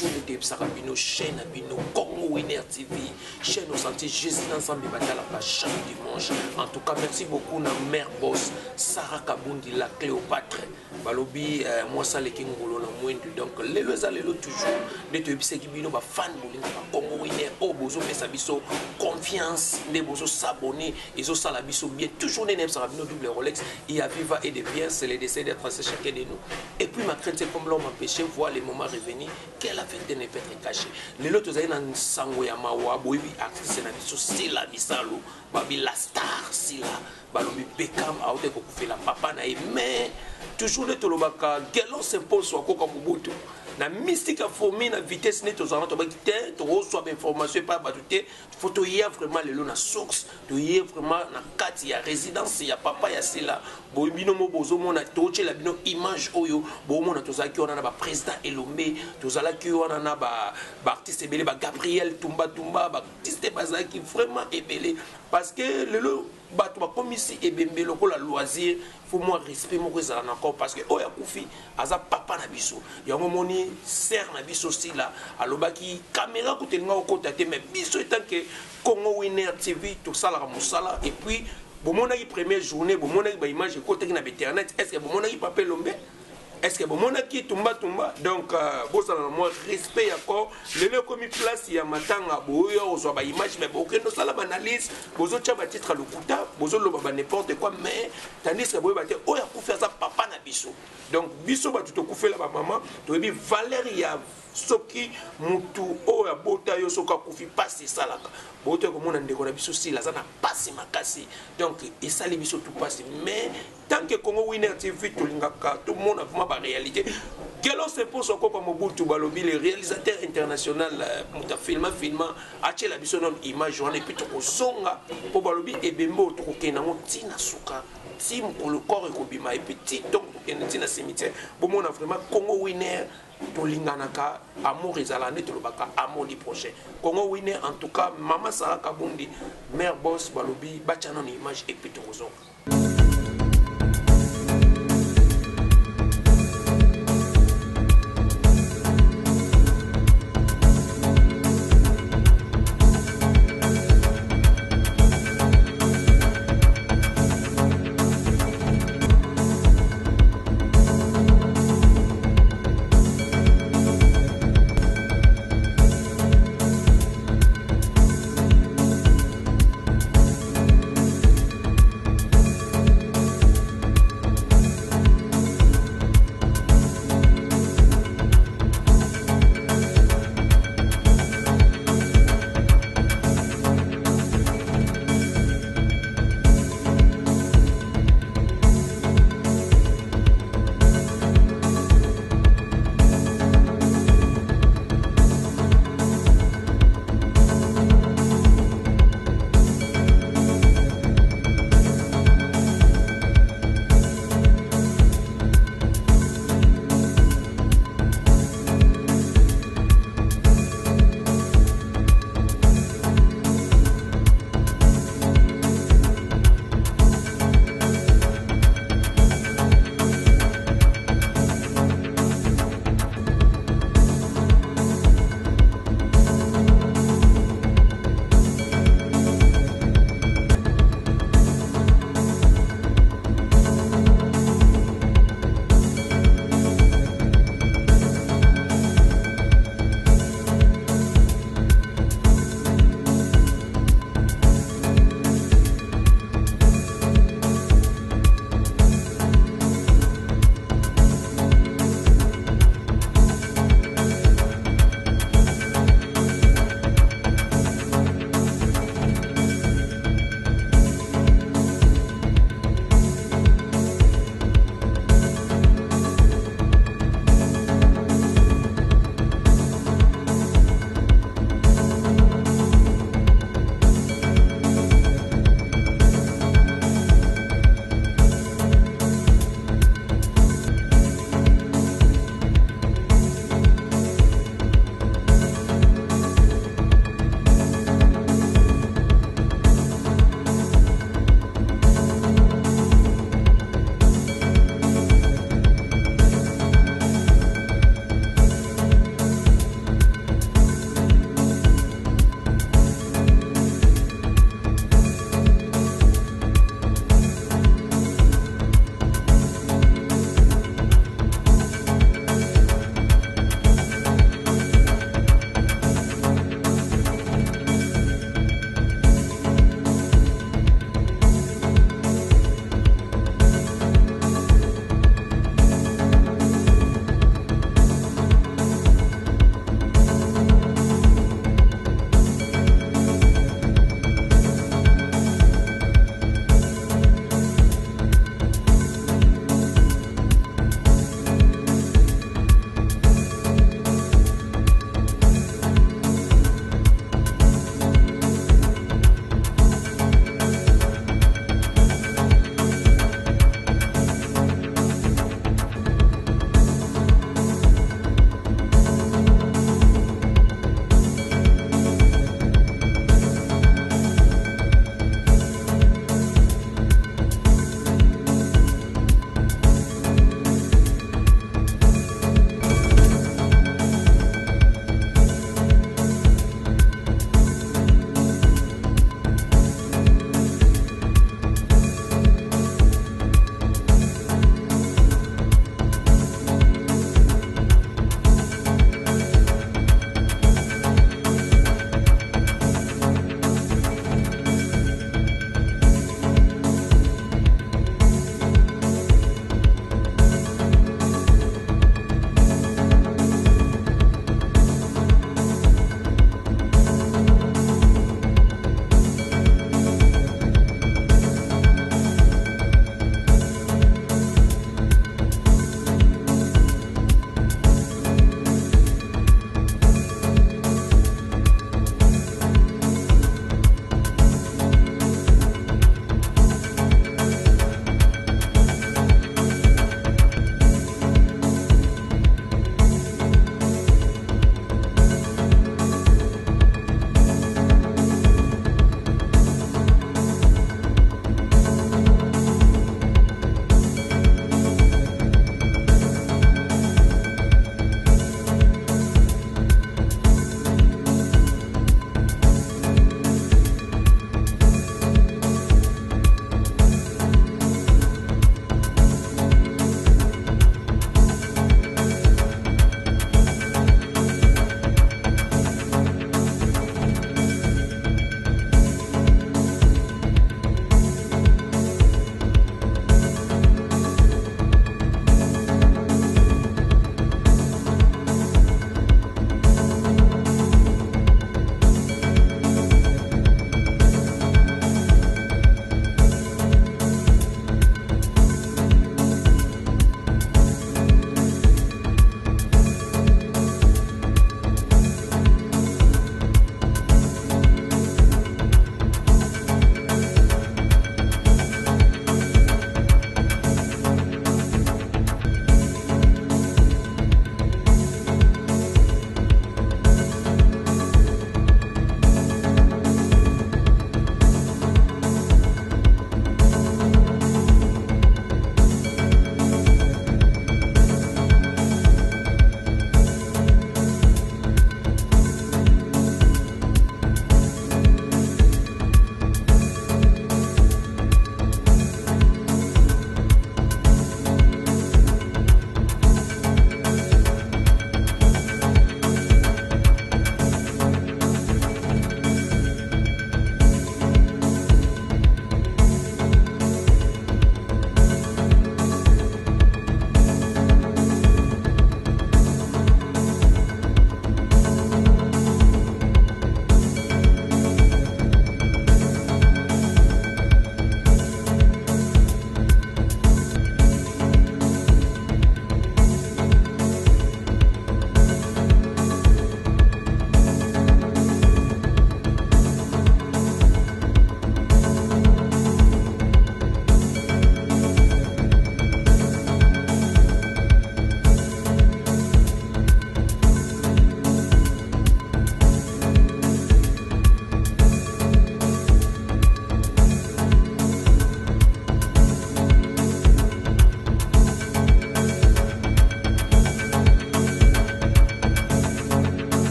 toujours de Sarabino, chaîne Abino, Congo Winner TV, chaîne au sentier Jésus ensemble la chaque dimanche. En tout cas, merci beaucoup na mère boss, Sarah Kabundi, la Cléopâtre. Balobi, moi ça les Kingolo na moindre. Donc, les lelo toujours, de te bise Kibino, fan bouling, Congo Winner, oh bozo, mais sabiso, confiance, des bozo s'abonner, ils ont salabiso bien, toujours les Sarabino double Rolex, il y a viva et de bien, c'est les décès d'être tracés chacun de nous. Et puis ma crainte, c'est comme l'homme empêché, voir les moments revenir, quelle vérité ne peut être cachée. Les autres, ils ont sango ya mawa, boibi, actrice, na biso, sila, bisalo, babi, la star, sila, balobi, Beckham, a ôté beaucoup fait la papa, na mais toujours le tolobaka, Gelon s'impose sur quoi comme Mobutu. Na mystique formé na vitesse net aux alentours qui te reçoit information pas batute photo hier vraiment le na source to hier vraiment na carte ya résidence ya papa ya sila bo bino mo bozo mona toche la bino image oyo bo mona tozaki on na ba président Elombe tozala ki on na ba artiste ebele ba Gabriel Tumba ba artiste bazaki vraiment ebele parce que le bato ba komisi ebembe lokola loisir faut moi respect mo ko ezala encore parce que oya kufi aza papa na biso ya moni ser na biso aussi là alobaki caméra ko telinga ko tate mais biso etant que Congo Winner TV tout ça la mosala et puis bomonaki première journée bomonaki ba image ko teki na internet est-ce que bomonaki papa Lombe est-ce que bomonaki tumba donc bosala moi respect encore le comme place ya matanga boyo ozwa ba image mais bokendo sala ba analyse bozo tia ba titre lokuta bozo loba ba n'importe quoi mais tandis que boyo ba te oya kufa sa papa na biso donc biso ba tuto kufela ba maman to bi Valéria soki mutu oya bota yo soka kufi passer salaka boto ko mona ndeko na biso si la za na passer makasi donc esali biso tout passer mais tant que Congo Winner TV to lingaka tout le monde a vraiment ba réalité Gelon s'impose encore comme Mobutu balobi le réalisateur international muta filma ache la biso non image on et puis to zonga po balobi ebembo to ko kenango tina suka si pour le corps et kobima et puis donc tina cimetière bon on a vraiment Congo Winner tolinganaka amour ezala nde tolobaka amour du prochain Congo Winner en tout cas Mama Sarah Kabundi mère boss balobi bachana ni image et puis tozonga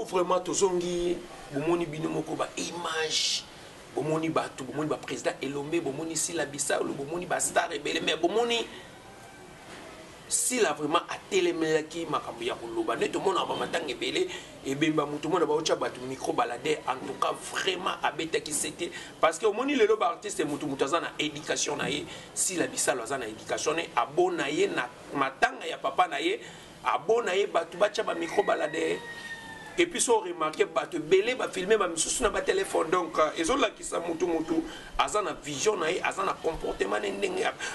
vraiment tozongi bomoni bino moko ba image bomoni bato bomoni ba président Elombe bomoni Sila Bissau bomoni ba star ebele mais bomoni Sila vraiment atelemelaki makambo ya koloba ne to mona ba matanga ebele ebemba mutu mona ba ocha bato micro balader en tout cas vraiment abetaki c'était parce que omoni lelo ba artiste mutu azana éducation na ye Sila Bissau azana éducation ne abona ye na matanga ya papa na ye abona ye bato bacha ba micro balader. Et puis, ils ont remarqué que belé va filmer ma mission sur téléphone. Donc, ils ont là qui sont mutu azan a vision azan a comportement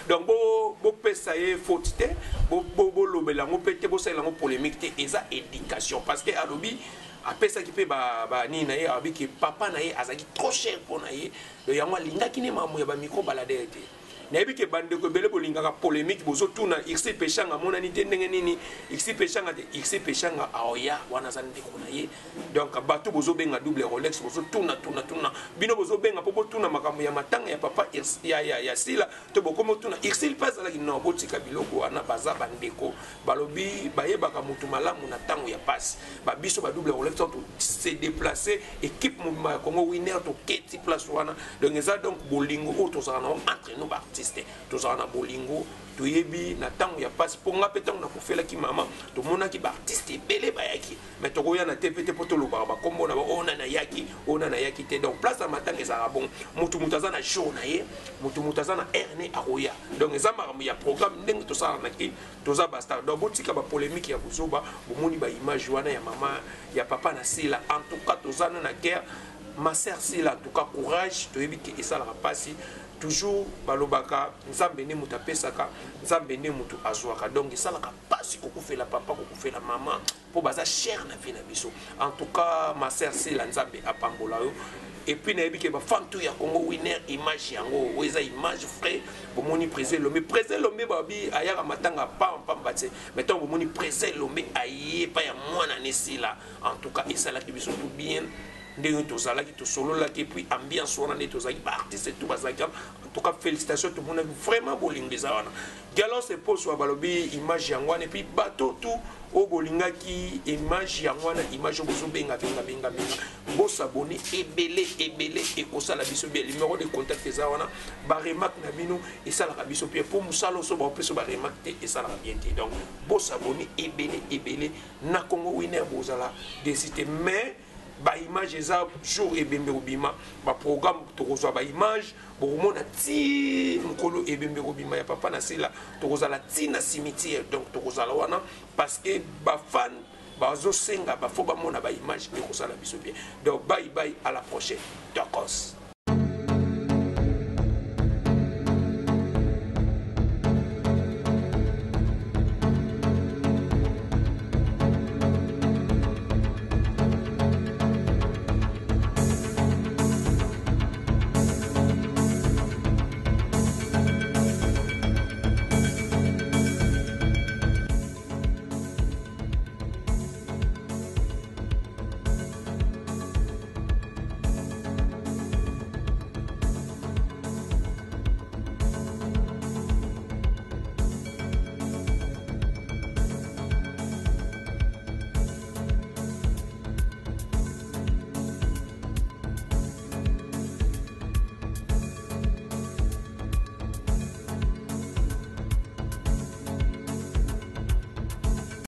donc bo pesa ye faute bo lobela mo pete bo sala mo polémique eza éducation parce que alobi après ça qui peut ba ni na ye abi que papa na ye azaki trop cher pour na ye donc yango linga kine mamu ya ba micro balader te nayebi ke bande ko bele bolingaka polémique bozo tuna xc pechanga monani te ndenge nini xc pechanga aoya wana zande ko na ye donc bato bozo benga double Rolex bozo tuna bino bozo benga popo tuna makambo ya matanga ya papa ya Sila to bokomo tuna xc passe la no botika biloko wana baza bandeko balobi bayebaka mutu malamu na tango ya passe ba biso ba double Rolex to se déplacer équipe mouvement Congo winner to keti place wana donc ça donc bolingo auto ça entre nous artiste tozana bolingo toyebi na tango ya passe ponga petango na kofela ki mama to mona ki ba artiste belé bayaki mais to koya na TPT poto lo ba kombo na ona na yaki te donc place à matanga ezara bon mutu azana show na ye mutu azana erne aroya donc ezama ya programme ndenge to sala na ki toza basta donc botika ba polémique ya buzoba bomoni ba image wana ya mama ya papa na Sila en tout cas tozana na guerre ma sœur Sila en tout cas courage toyebi ki esala rapasi toujours balobaka nzambe ne mutu apesaka nzambe ne mutu azwaka donc esalaka pasi kokufela papa kokufela mama po baza cher na vie na biso en tout cas ma sœur Sila nzambe apambola yo et puis nayebi ke bafan tout ya Congo winner image yango oza image frais bomoni président Lombe babi ayaka matanga pamba te mais tant bomoni président Lombe aye pa ya mwana ne Sila en tout cas esalaki biso tout bien ndenge tozalaki tosololaki et puis ambiance wana nde tozalaki baartiste tout bazalaki en tout cas félicitations tout le monde vraiment bolingo eza wana galon se pose wa balobi image yango wana et puis bato tout o bolingaki image yango wana image bozobenga benga bosabone ebele ekosala biso bien numéro de contact eza wana baremarque na bino esalaka biso bien pour mosala oso baopeso baremarque te esalaka bien te donc bosabone ebele na Congo winner bozala desité mais ba image eza jour ebembe obima ba programme tokozwa ba image bokomona ti mokolo ebembe obima ya papa na Sila tokozala ti na cimetière donc tokozala wana parce que ba fan bazo senga ba fo ba mona ba image ekosala biso bien donc bye à la prochaine. Tokos.